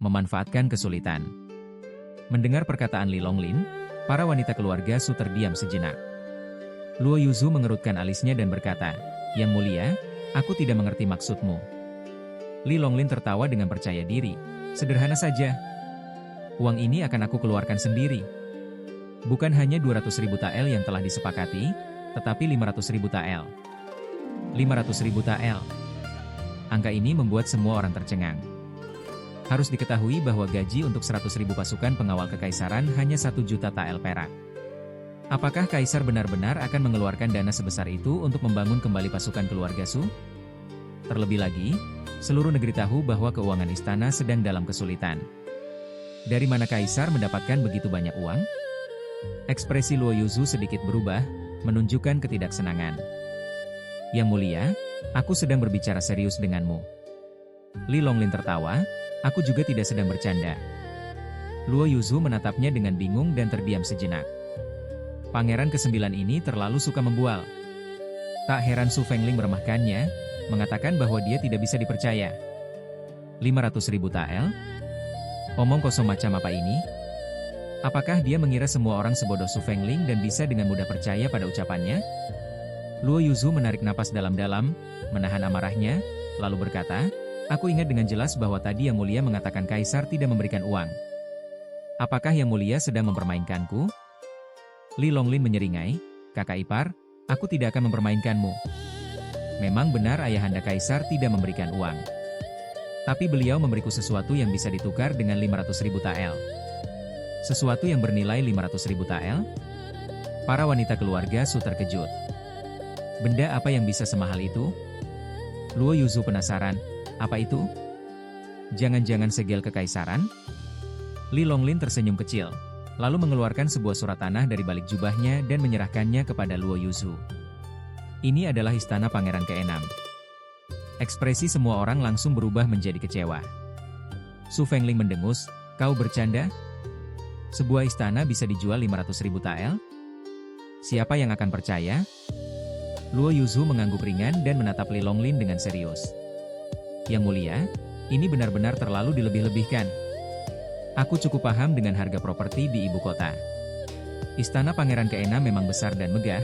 memanfaatkan kesulitan. Mendengar perkataan Li Longlin, para wanita keluarga Su terdiam sejenak. Luo Yuzu mengerutkan alisnya dan berkata, "Yang mulia, aku tidak mengerti maksudmu." Li Longlin tertawa dengan percaya diri. "Sederhana saja. Uang ini akan aku keluarkan sendiri. Bukan hanya 200.000 tael yang telah disepakati, tetapi 500.000 tael. 500.000 tael." Angka ini membuat semua orang tercengang. Harus diketahui bahwa gaji untuk 100.000 pasukan pengawal kekaisaran hanya 1 juta tael perak. Apakah kaisar benar-benar akan mengeluarkan dana sebesar itu untuk membangun kembali pasukan keluarga Su? Terlebih lagi, seluruh negeri tahu bahwa keuangan istana sedang dalam kesulitan. Dari mana kaisar mendapatkan begitu banyak uang? Ekspresi Luo Yuzu sedikit berubah, menunjukkan ketidaksenangan. "Yang mulia, aku sedang berbicara serius denganmu." Li Longlin tertawa, "Aku juga tidak sedang bercanda." Luo Yuzu menatapnya dengan bingung dan terdiam sejenak. Pangeran ke-9 ini terlalu suka membual. Tak heran Su Fengling meremehkannya, mengatakan bahwa dia tidak bisa dipercaya. 500.000 tael? Omong kosong macam apa ini? Apakah dia mengira semua orang sebodoh Su Fengling dan bisa dengan mudah percaya pada ucapannya? Luo Yuzu menarik napas dalam-dalam, menahan amarahnya, lalu berkata, "Aku ingat dengan jelas bahwa tadi Yang Mulia mengatakan kaisar tidak memberikan uang. Apakah Yang Mulia sedang mempermainkanku?" Li Longlin menyeringai, "Kakak ipar, aku tidak akan mempermainkanmu. Memang benar ayahanda kaisar tidak memberikan uang. Tapi beliau memberiku sesuatu yang bisa ditukar dengan 500.000 tael." "Sesuatu yang bernilai 500.000 tael?" Para wanita keluarga Su terkejut. "Benda apa yang bisa semahal itu?" Luo Yuzu penasaran, "Apa itu? Jangan-jangan segel kekaisaran?" Li Longlin tersenyum kecil, lalu mengeluarkan sebuah surat tanah dari balik jubahnya dan menyerahkannya kepada Luo Yuzu. "Ini adalah istana pangeran ke-6. Ekspresi semua orang langsung berubah menjadi kecewa. Su Fengling mendengus, "Kau bercanda? Sebuah istana bisa dijual 500.000 tael? Siapa yang akan percaya?" Luo Yuzu mengangguk ringan dan menatap Li Longlin dengan serius. "Yang mulia, ini benar-benar terlalu dilebih-lebihkan. Aku cukup paham dengan harga properti di ibu kota. Istana Pangeran ke-6 memang besar dan megah,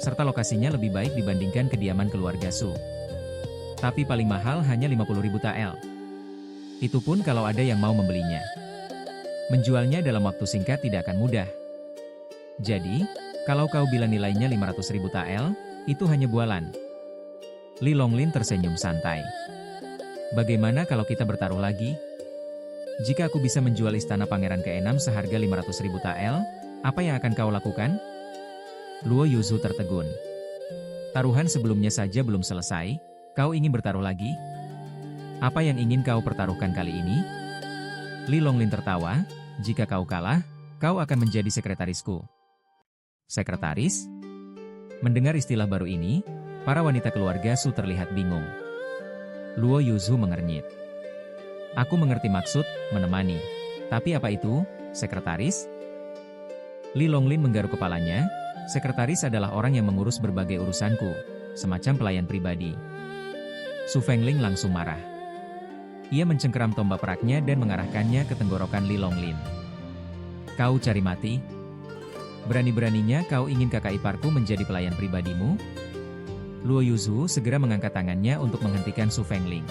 serta lokasinya lebih baik dibandingkan kediaman keluarga Su. Tapi paling mahal hanya 50.000 tael. Itu pun kalau ada yang mau membelinya. Menjualnya dalam waktu singkat tidak akan mudah. Jadi, kalau kau bilang nilainya 500.000 tael, itu hanya bualan." Li Longlin tersenyum santai. "Bagaimana kalau kita bertaruh lagi? Jika aku bisa menjual istana pangeran ke-6 seharga 500.000 tael, apa yang akan kau lakukan?" Luo Yuzu tertegun. "Taruhan sebelumnya saja belum selesai, kau ingin bertaruh lagi? Apa yang ingin kau pertaruhkan kali ini?" Li Longlin tertawa, "Jika kau kalah, kau akan menjadi sekretarisku." "Sekretaris?" Mendengar istilah baru ini, para wanita keluarga Su terlihat bingung. Luo Yuzu mengernyit. "Aku mengerti maksud, menemani. Tapi apa itu, sekretaris?" Li Longlin menggaruk kepalanya, "Sekretaris adalah orang yang mengurus berbagai urusanku, semacam pelayan pribadi." Su Fengling langsung marah. Ia mencengkeram tombak peraknya dan mengarahkannya ke tenggorokan Li Longlin. "Kau cari mati? Berani-beraninya kau ingin kakak iparku menjadi pelayan pribadimu?" Luo Yuzu segera mengangkat tangannya untuk menghentikan Su Fengling.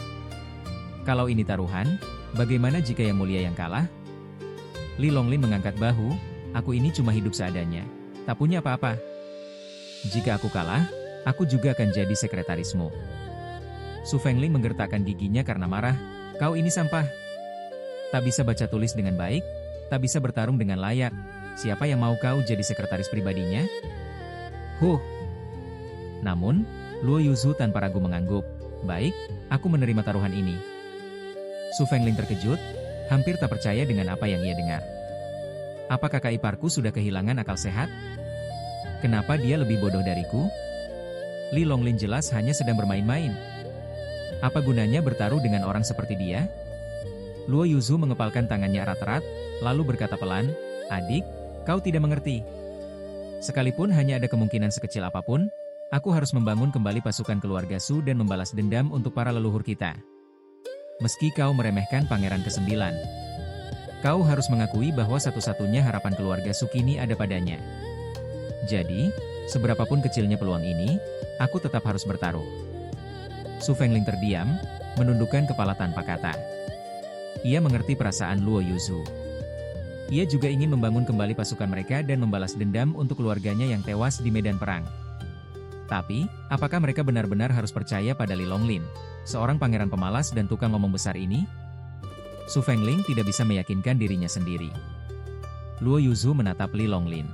"Kalau ini taruhan, bagaimana jika Yang Mulia yang kalah?" Li Longlin mengangkat bahu, "Aku ini cuma hidup seadanya, tak punya apa-apa. Jika aku kalah, aku juga akan jadi sekretarismu." Su Fengling menggertakkan giginya karena marah, "Kau ini sampah. Tak bisa baca tulis dengan baik, tak bisa bertarung dengan layak. Siapa yang mau kau jadi sekretaris pribadinya?" "Huh." Namun, Luo Yuzu tanpa ragu mengangguk, "Baik, aku menerima taruhan ini." Su Fengling terkejut, hampir tak percaya dengan apa yang ia dengar. "Apa kakak iparku sudah kehilangan akal sehat? Kenapa dia lebih bodoh dariku? Li Longlin jelas hanya sedang bermain-main. Apa gunanya bertaruh dengan orang seperti dia?" Luo Yuzu mengepalkan tangannya erat-erat, lalu berkata pelan, "Adik, kau tidak mengerti. Sekalipun hanya ada kemungkinan sekecil apapun, aku harus membangun kembali pasukan keluarga Su dan membalas dendam untuk para leluhur kita. Meski kau meremehkan pangeran ke-9, kau harus mengakui bahwa satu-satunya harapan keluarga Su kini ada padanya. Jadi, seberapapun kecilnya peluang ini, aku tetap harus bertaruh. Su Fengling terdiam, menundukkan kepala tanpa kata. Ia mengerti perasaan Luo Yuzu. Ia juga ingin membangun kembali pasukan mereka dan membalas dendam untuk keluarganya yang tewas di medan perang. Tapi, apakah mereka benar-benar harus percaya pada Li Longlin, seorang pangeran pemalas dan tukang ngomong besar ini? Su Fengling tidak bisa meyakinkan dirinya sendiri. Luo Yuzu menatap Li Longlin.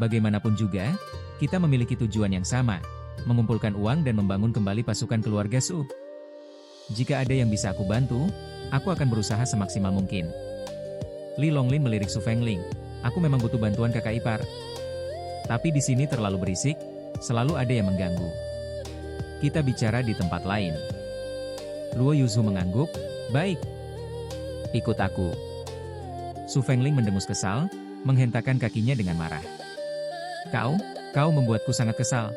Bagaimanapun juga, kita memiliki tujuan yang sama, mengumpulkan uang dan membangun kembali pasukan keluarga Su. Jika ada yang bisa aku bantu, aku akan berusaha semaksimal mungkin. Li Longlin melirik Su Fengling. Aku memang butuh bantuan kakak ipar. Tapi di sini terlalu berisik, selalu ada yang mengganggu. Kita bicara di tempat lain. Luo Yuzu mengangguk, baik. Ikut aku. Su Fengling mendengus kesal, menghentakkan kakinya dengan marah. Kau membuatku sangat kesal.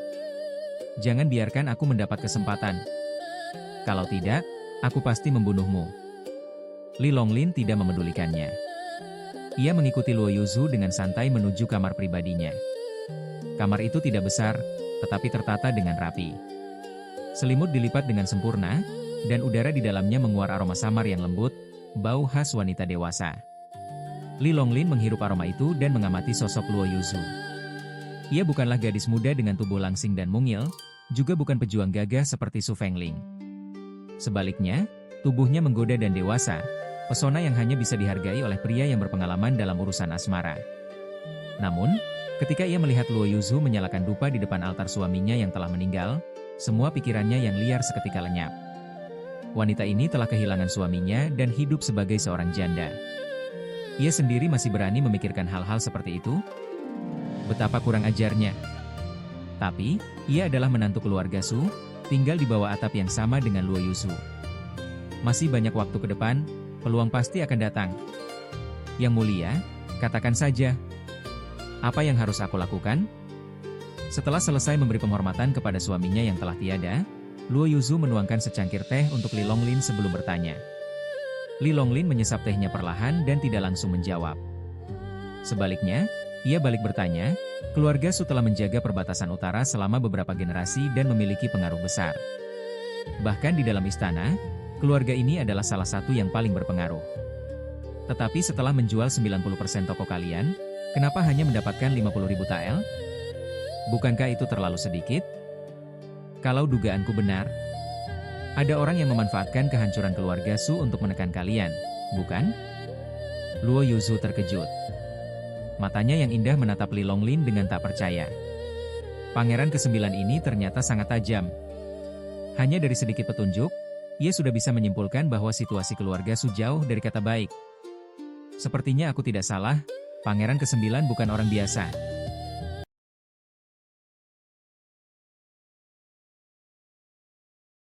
Jangan biarkan aku mendapat kesempatan. Kalau tidak, aku pasti membunuhmu. Li Longlin tidak memedulikannya. Ia mengikuti Luo Yuzu dengan santai menuju kamar pribadinya. Kamar itu tidak besar, tetapi tertata dengan rapi. Selimut dilipat dengan sempurna, dan udara di dalamnya menguar aroma samar yang lembut, bau khas wanita dewasa. Li Longlin menghirup aroma itu dan mengamati sosok Luo Yuzu. Ia bukanlah gadis muda dengan tubuh langsing dan mungil, juga bukan pejuang gagah seperti Su Fengling. Sebaliknya, tubuhnya menggoda dan dewasa, pesona yang hanya bisa dihargai oleh pria yang berpengalaman dalam urusan asmara. Namun, ketika ia melihat Luo Yuzu menyalakan dupa di depan altar suaminya yang telah meninggal, semua pikirannya yang liar seketika lenyap. Wanita ini telah kehilangan suaminya dan hidup sebagai seorang janda. Ia sendiri masih berani memikirkan hal-hal seperti itu? Betapa kurang ajarnya. Tapi, ia adalah menantu keluarga Su, tinggal di bawah atap yang sama dengan Luo Yuzu. Masih banyak waktu ke depan, peluang pasti akan datang. Yang mulia, katakan saja. Apa yang harus aku lakukan? Setelah selesai memberi penghormatan kepada suaminya yang telah tiada, Luo Yuzu menuangkan secangkir teh untuk Li Longlin sebelum bertanya. Li Longlin menyesap tehnya perlahan dan tidak langsung menjawab. Sebaliknya, ia balik bertanya, keluarga Su telah menjaga perbatasan utara selama beberapa generasi dan memiliki pengaruh besar. Bahkan di dalam istana, keluarga ini adalah salah satu yang paling berpengaruh. Tetapi setelah menjual 90% toko kalian, kenapa hanya mendapatkan 50.000 tael? Bukankah itu terlalu sedikit? Kalau dugaanku benar, ada orang yang memanfaatkan kehancuran keluarga Su untuk menekan kalian, bukan? Luo Yuzu terkejut. Matanya yang indah menatap Li Longlin dengan tak percaya. Pangeran ke-9 ini ternyata sangat tajam. Hanya dari sedikit petunjuk, ia sudah bisa menyimpulkan bahwa situasi keluarga Su jauh dari kata baik. Sepertinya aku tidak salah, Pangeran ke-9 bukan orang biasa.